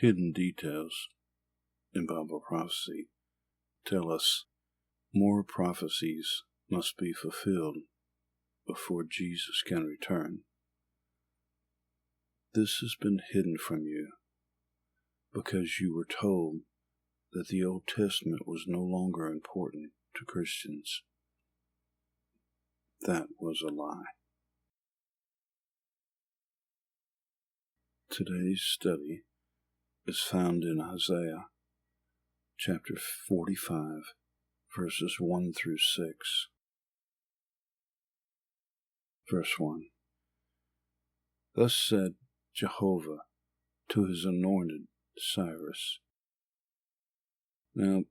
Hidden details in Bible prophecy tell us more prophecies must be fulfilled before Jesus can return. This has been hidden from you because you were told that the Old Testament was no longer important to Christians. That was a lie. Today's study is found in Isaiah chapter 45, verses 1 through 6. Verse 1. Thus said Jehovah to his anointed Cyrus. Now,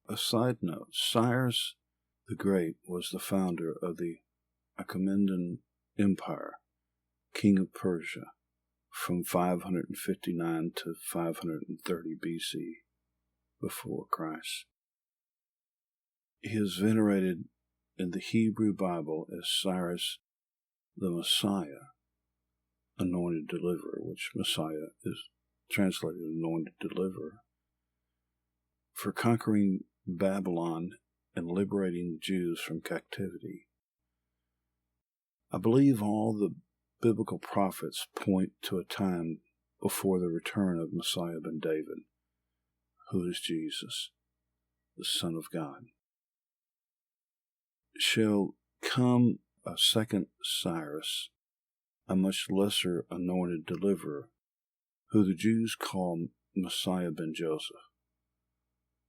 a side note, Cyrus the Great was the founder of the Achaemenid Empire, king of Persia, from 559 to 530 BC, before Christ. He is venerated in the Hebrew Bible as Cyrus the Messiah, anointed deliverer, which Messiah is translated anointed deliverer, for conquering Babylon and liberating the Jews from captivity. I believe all the biblical prophets point to a time before the return of Messiah ben David, who is Jesus, the Son of God. Shall come a second Cyrus, a much lesser anointed deliverer, who the Jews call Messiah ben Joseph,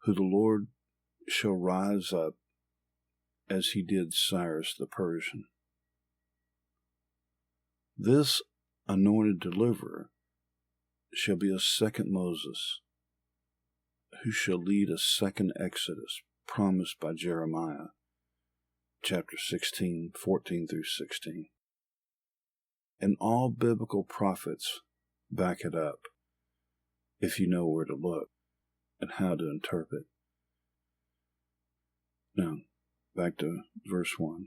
who the Lord shall rise up as he did Cyrus the Persian. This anointed deliverer shall be a second Moses, who shall lead a second Exodus promised by Jeremiah, chapter 16, 14 through 16. And all biblical prophets back it up, if you know where to look and how to interpret. Now, back to verse 1.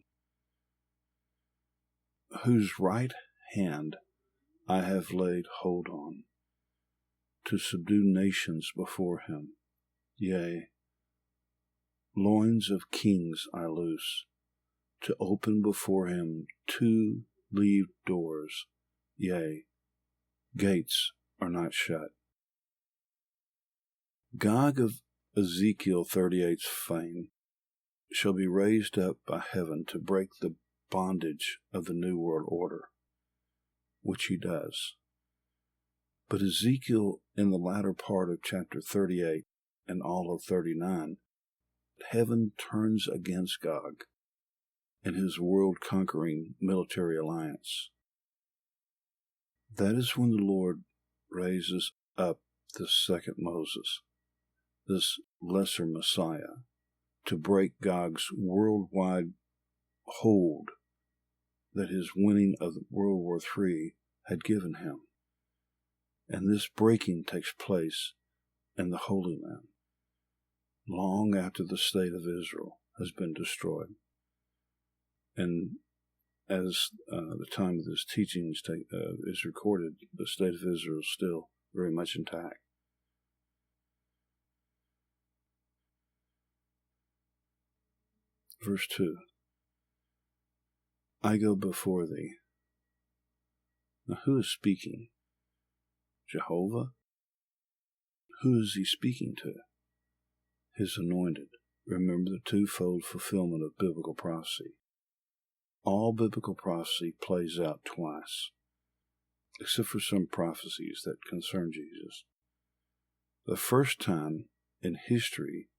Whose right hand I have laid hold on, to subdue nations before him. Yea, loins of kings I loose, to open before him two-leaved doors. Yea, gates are not shut. Gog of Ezekiel 38's fame shall be raised up by heaven to break the bondage of the New World Order, which he does. But Ezekiel, in the latter part of chapter 38 and all of 39, heaven turns against Gog and his world-conquering military alliance. That is when the Lord raises up this second Moses, this lesser Messiah, to break Gog's worldwide hold that his winning of World War III had given him. And this breaking takes place in the Holy Land, long after the state of Israel has been destroyed. And as the time of this teaching is recorded, the state of Israel is still very much intact. Verse 2. I go before thee. Now who is speaking? Jehovah? Who is he speaking to? His anointed. Remember the twofold fulfillment of biblical prophecy. All biblical prophecy plays out twice, except for some prophecies that concern Jesus. The first time in history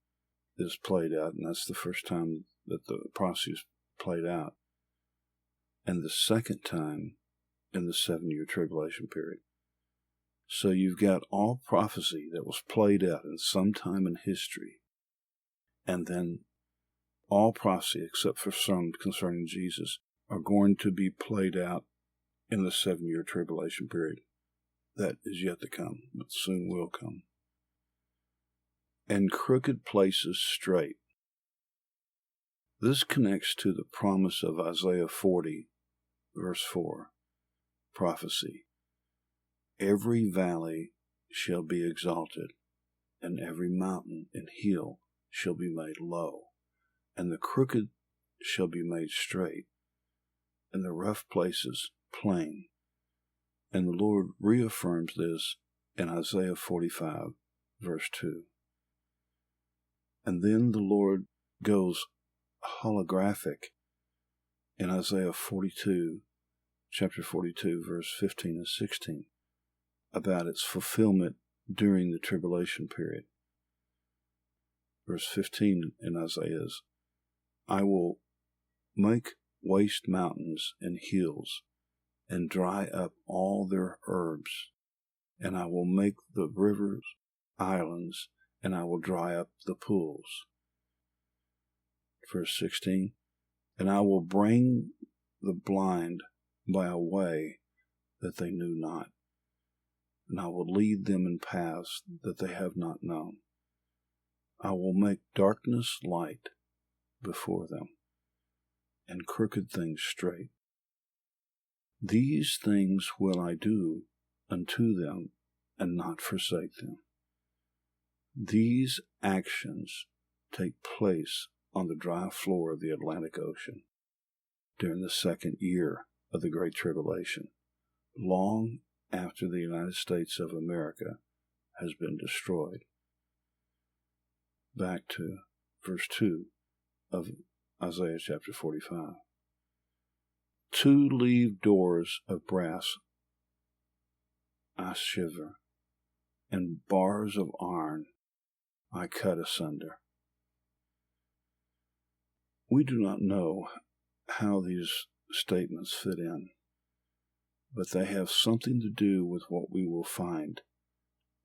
is played out, and that's the first time that the prophecy is played out, and the second time in the 7-year tribulation period. So you've got all prophecy that was played out in some time in history, and then all prophecy, except for some concerning Jesus, are going to be played out in the 7-year tribulation period. That is yet to come, but soon will come. And crooked places straight. This connects to the promise of Isaiah 40, verse 4, prophecy. Every valley shall be exalted, and every mountain and hill shall be made low, and the crooked shall be made straight, and the rough places plain. And the Lord reaffirms this in Isaiah 45, verse 2. And then the Lord goes holographic in Isaiah 42, chapter 42, verse 15 and 16, about its fulfillment during the tribulation period. Verse 15 in Isaiah is, I will make waste mountains and hills, and dry up all their herbs, and I will make the rivers islands, and I will dry up the pools. Verse 16, and I will bring the blind by a way that they knew not, and I will lead them in paths that they have not known. I will make darkness light before them, and crooked things straight. These things will I do unto them, and not forsake them. These actions take place on the dry floor of the Atlantic Ocean during the second year of the Great Tribulation, long after the United States of America has been destroyed. Back to verse 2 of Isaiah chapter 45. 2 leaved doors of brass I shiver, and bars of iron I cut asunder. We do not know how these statements fit in, but they have something to do with what we will find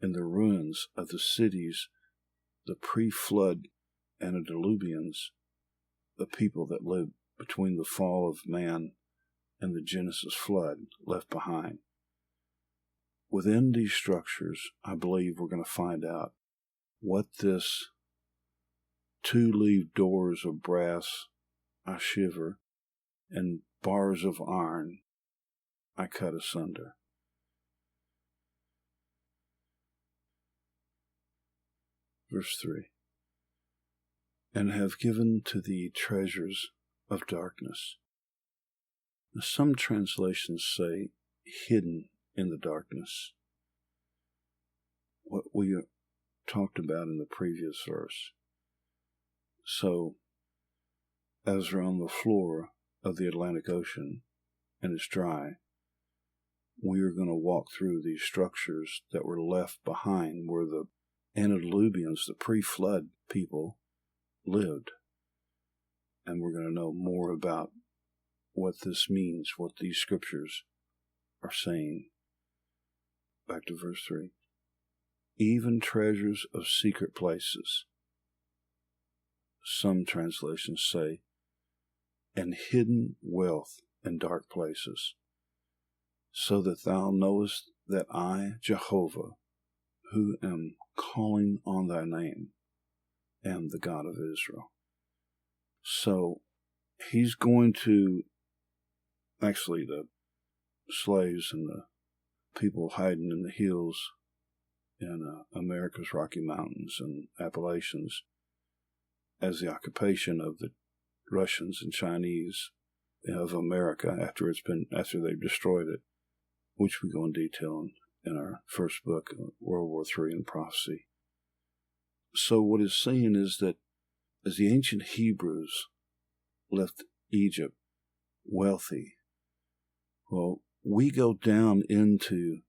in the ruins of the cities, the pre-flood antediluvians, the people that lived between the fall of man and the Genesis flood left behind. Within these structures, I believe we're going to find out what this 2 leaved doors of brass I shiver, and bars of iron I cut asunder. Verse 3. And have given to thee treasures of darkness. Now, some translations say hidden in the darkness. What we talked about in the previous verse. So, as we're on the floor of the Atlantic Ocean and it's dry, we are going to walk through these structures that were left behind where the antediluvians, the pre-flood people, lived. And we're going to know more about what this means, what these scriptures are saying. Back to verse 3. Even treasures of secret places. Some translations say, and hidden wealth in dark places, so that thou knowest that I, Jehovah, who am calling on thy name, am the God of Israel. So he's going to, actually the slaves and the people hiding in the hills in America's Rocky Mountains and Appalachians, as the occupation of the Russians and Chinese of America after they've destroyed it, which we go in detail in our first book, World War III and Prophecy. So what it's saying is that as the ancient Hebrews left Egypt wealthy, well, we go down into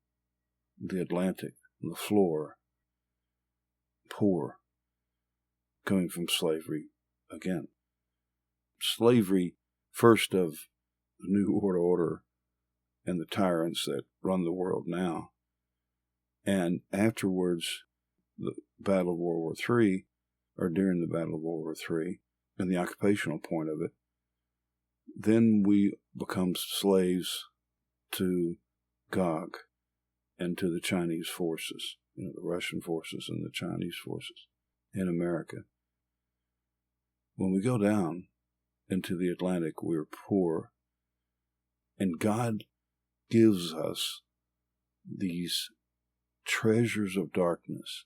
the Atlantic, on the floor, poor, coming from slavery again. Slavery, first of the New World Order and the tyrants that run the world now, and afterwards the Battle of World War III, or during the Battle of World War III, and the occupational point of it, then we become slaves to Gog and to the Chinese forces, the Russian forces and the Chinese forces in America. When we go down into the Atlantic, we're poor, and God gives us these treasures of darkness,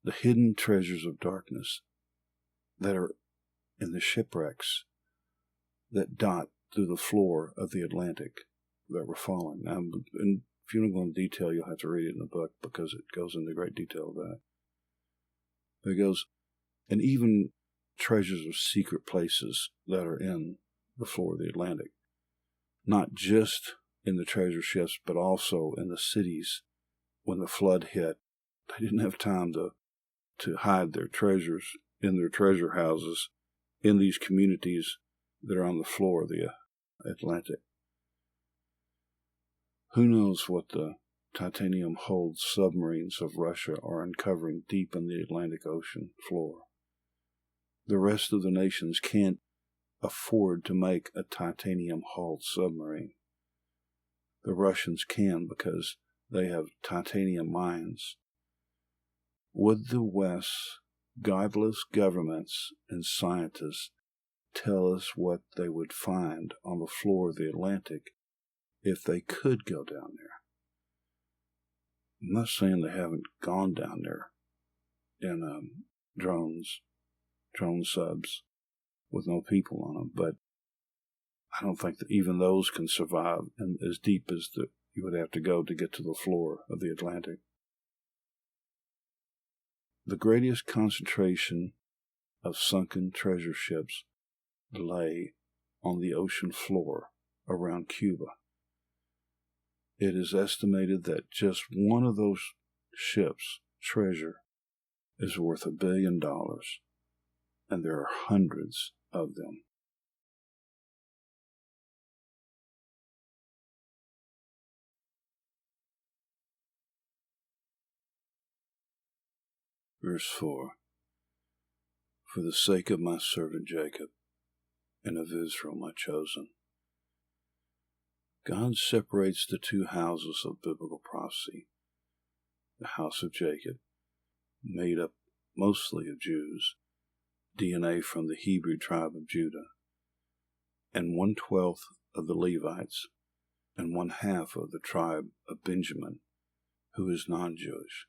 the hidden treasures of darkness that are in the shipwrecks that dot through the floor of the Atlantic that were falling. Now, and if you don't go into detail, you'll have to read it in the book because it goes into great detail of that. But it goes, and even treasures of secret places that are in the floor of the Atlantic. Not just in the treasure ships, but also in the cities. When the flood hit, they didn't have time to hide their treasures in their treasure houses in these communities that are on the floor of the Atlantic. Who knows what the titanium-hulled submarines of Russia are uncovering deep in the Atlantic Ocean floor. The rest of the nations can't afford to make a titanium-hulled submarine. The Russians can because they have titanium mines. Would the West's godless governments and scientists tell us what they would find on the floor of the Atlantic if they could go down there? I'm not saying they haven't gone down there in drone subs with no people on them, but I don't think that even those can survive and as deep as you would have to go to get to the floor of the Atlantic. The greatest concentration of sunken treasure ships lay on the ocean floor around Cuba. It is estimated that just one of those ships' treasure is worth $1 billion, and there are hundreds of them. Verse 4, for the sake of my servant Jacob and of Israel my chosen. God separates the two houses of biblical prophecy. The house of Jacob, made up mostly of Jews, DNA from the Hebrew tribe of Judah, and 1/12 of the Levites, and 1/2 of the tribe of Benjamin, who is non-Jewish.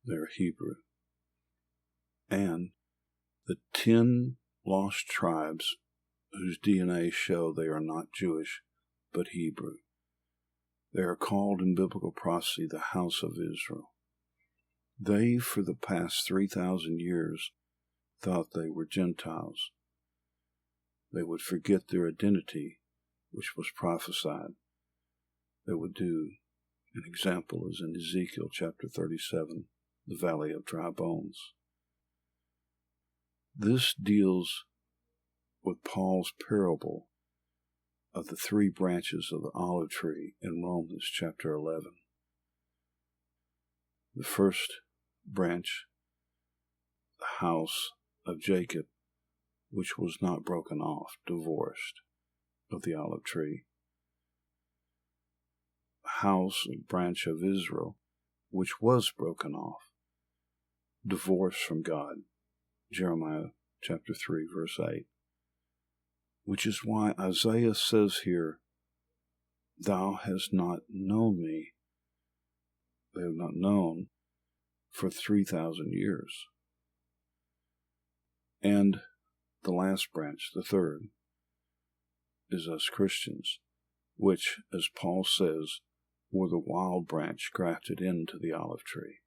They're Hebrew. And the 10 lost tribes whose DNA show they are not Jewish, but Hebrew. They are called in biblical prophecy the house of Israel. They, for the past 3,000 years, thought they were Gentiles. They would forget their identity, which was prophesied. They would do, an example is in Ezekiel chapter 37, the valley of dry bones. This deals with Paul's parable of the 3 branches of the olive tree in Romans chapter 11. The first branch, the house of Jacob, which was not broken off, divorced of the olive tree. The house and branch of Israel, which was broken off, divorced from God. Jeremiah chapter 3, verse 8. Which is why Isaiah says here, thou hast not known me. They have not known for 3,000 years. And the last branch, the third, is us Christians, which, as Paul says, were the wild branch grafted into the olive tree.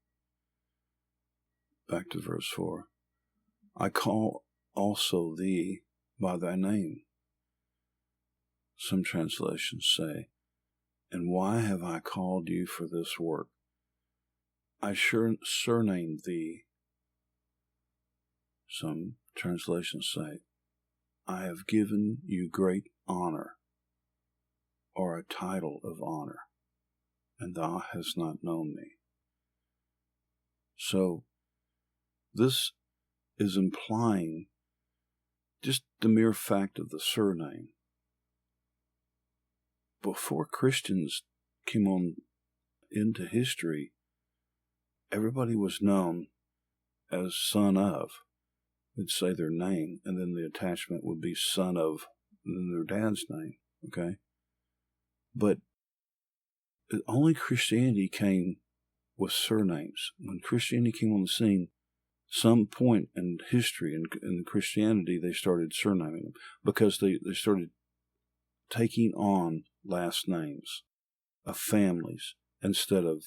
Back to verse 4. I call also thee by thy name. Some translations say, and why have I called you for this work? I surnamed thee. Some translations say, I have given you great honor, or a title of honor, and thou hast not known me. So, this is implying just the mere fact of the surname. Before Christians came on into history, everybody was known as son of. They'd say their name, and then the attachment would be son of, and then their dad's name, okay? But only Christianity came with surnames. When Christianity came on the scene, some point in history in Christianity, they started surnaming them because they started taking on last names of families instead of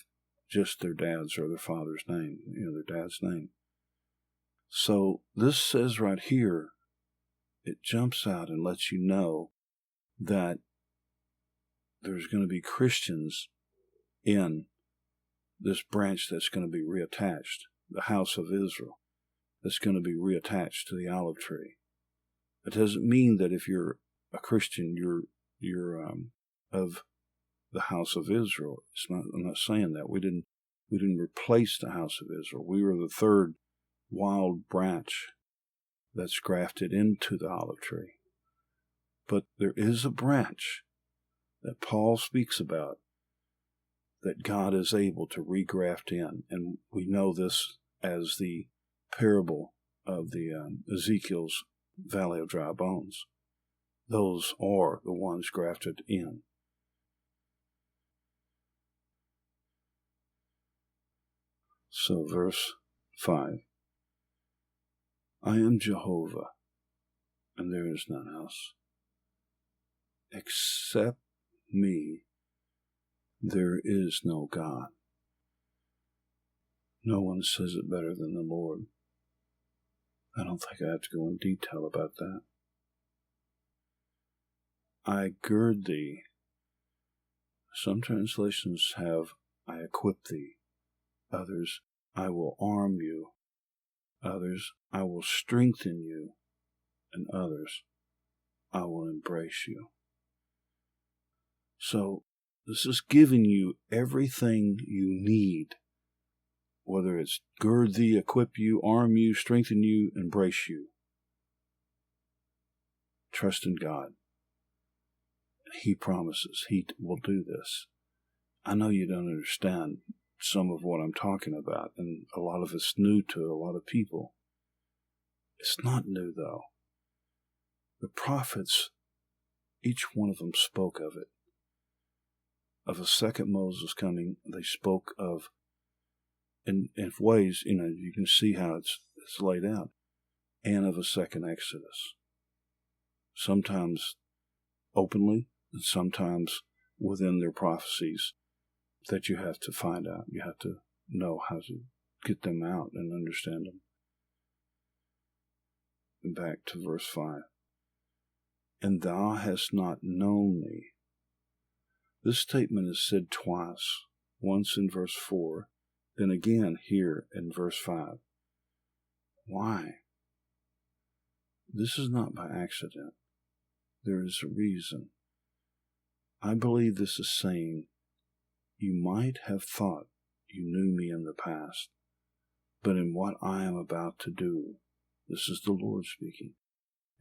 just their dad's or their father's name, their dad's name. So this says right here, it jumps out and lets you know that there's going to be Christians in this branch that's going to be reattached, the house of Israel, that's going to be reattached to the olive tree. It doesn't mean that if you're a Christian, you're of the house of Israel. I'm not saying that. We didn't replace the house of Israel. We were the third wild branch that's grafted into the olive tree. But there is a branch that Paul speaks about that God is able to regraft in. And we know this as the parable of the Ezekiel's valley of dry bones. Those are the ones grafted in. So verse 5. I am Jehovah, and there is none else. Except me, there is no God. No one says it better than the Lord. I don't think I have to go in detail about that. I gird thee. Some translations have, I equip thee. Others, I will arm you. Others, I will strengthen you. And others, I will embrace you. So, this is giving you everything you need, whether it's gird thee, equip you, arm you, strengthen you, embrace you. Trust in God. He promises He will do this. I know you don't understand some of what I'm talking about, and a lot of it's new to a lot of people. It's not new, though. The prophets, each one of them spoke of it. Of a second Moses coming, they spoke of, in ways, you can see how it's laid out, and of a second Exodus. Sometimes openly, and sometimes within their prophecies that you have to find out. You have to know how to get them out and understand them. And back to verse 5. And thou hast not known me. This statement is said twice, once in verse 4, then again here in verse 5. Why? This is not by accident. There is a reason. I believe this is saying, you might have thought you knew me in the past, but in what I am about to do, this is the Lord speaking,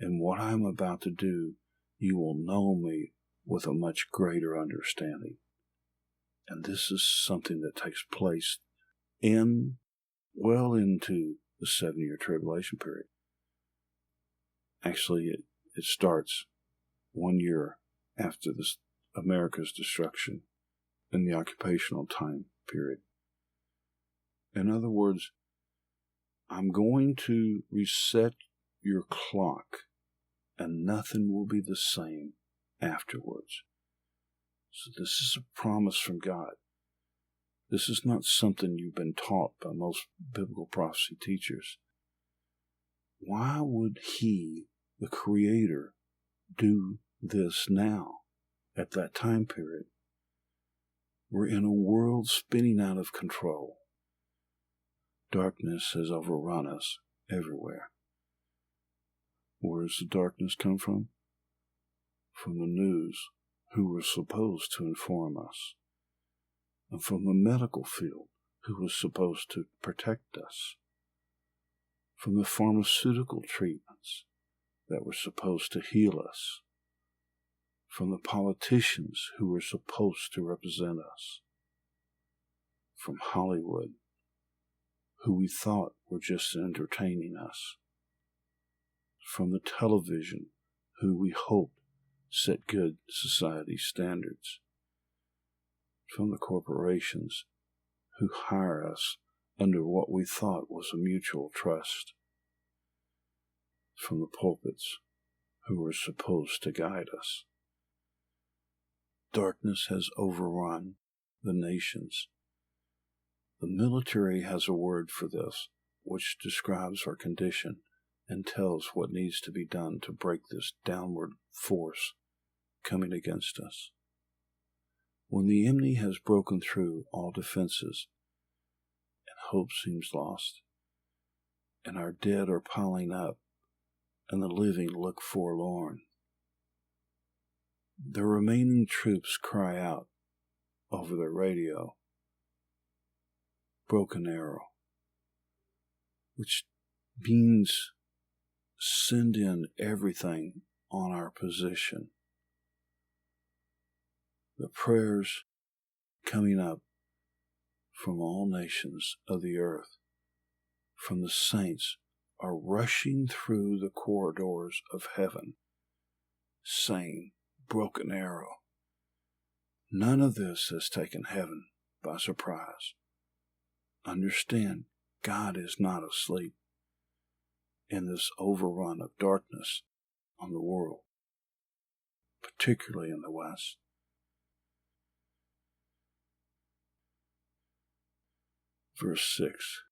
in what I am about to do, you will know me with a much greater understanding. And this is something that takes place well into the 7-year tribulation period. Actually, it starts 1 year after America's destruction in the occupational time period. In other words, I'm going to reset your clock, and nothing will be the same afterwards. So this is a promise from God. This is not something you've been taught by most biblical prophecy teachers. Why would He, the Creator, do this now, at that time period? We're in a world spinning out of control. Darkness has overrun us everywhere. Where does the darkness come from? From the news, who were supposed to inform us. And from the medical field, who was supposed to protect us. From the pharmaceutical treatments that were supposed to heal us. From the politicians who were supposed to represent us. From Hollywood, who we thought were just entertaining us. From the television, who we hoped set good society standards. From the corporations, who hire us under what we thought was a mutual trust, from the pulpits who were supposed to guide us. Darkness has overrun the nations. The military has a word for this, which describes our condition and tells what needs to be done to break this downward force coming against us. When the enemy has broken through all defenses and hope seems lost, and our dead are piling up, and the living look forlorn, the remaining troops cry out over their radio, "Broken arrow," which means send in everything on our position. The prayers coming up from all nations of the earth, from the saints, are rushing through the corridors of heaven, saying, "Broken arrow." None of this has taken heaven by surprise. Understand, God is not asleep in this overrun of darkness on the world, particularly in the West. Verse 6,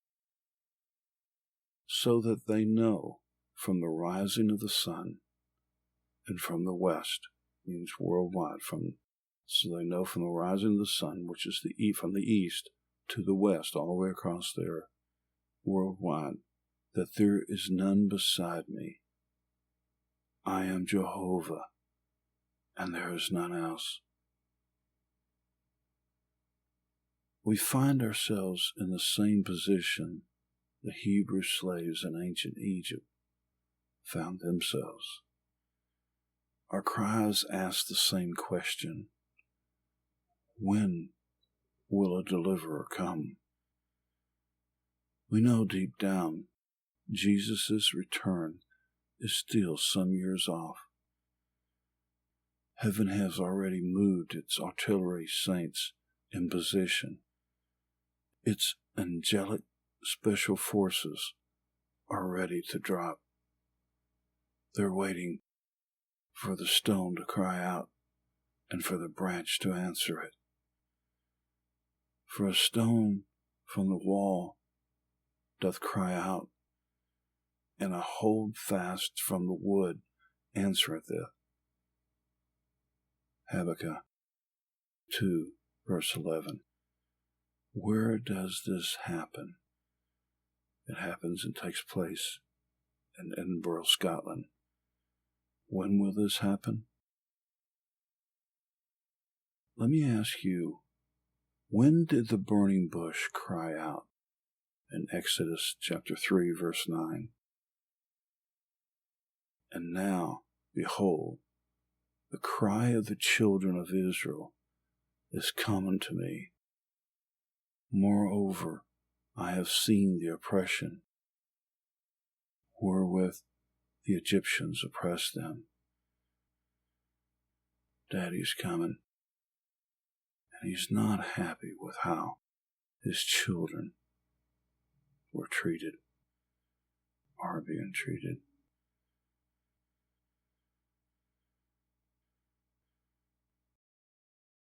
so that they know from the rising of the sun and from the west, means worldwide, so they know from the rising of the sun, which is from the east to the west, all the way across there, worldwide, that there is none beside me. I am Jehovah, and there is none else. We find ourselves in the same position the Hebrew slaves in ancient Egypt found themselves. Our cries ask the same question: when will a deliverer come? We know deep down Jesus' return is still some years off. Heaven has already moved its artillery saints in position. Its angelic special forces are ready to drop. They're waiting for the stone to cry out and for the branch to answer it. For a stone from the wall doth cry out, and a holdfast from the wood answereth it. Habakkuk 2, verse 11. Where does this happen? It happens and takes place in Edinburgh, Scotland. When will this happen? Let me ask you, when did the burning bush cry out? In Exodus chapter 3, verse 9. And now, behold, the cry of the children of Israel is come unto me. Moreover, I have seen the oppression wherewith the Egyptians oppressed them. Daddy's coming, and he's not happy with how his children were treated, are being treated.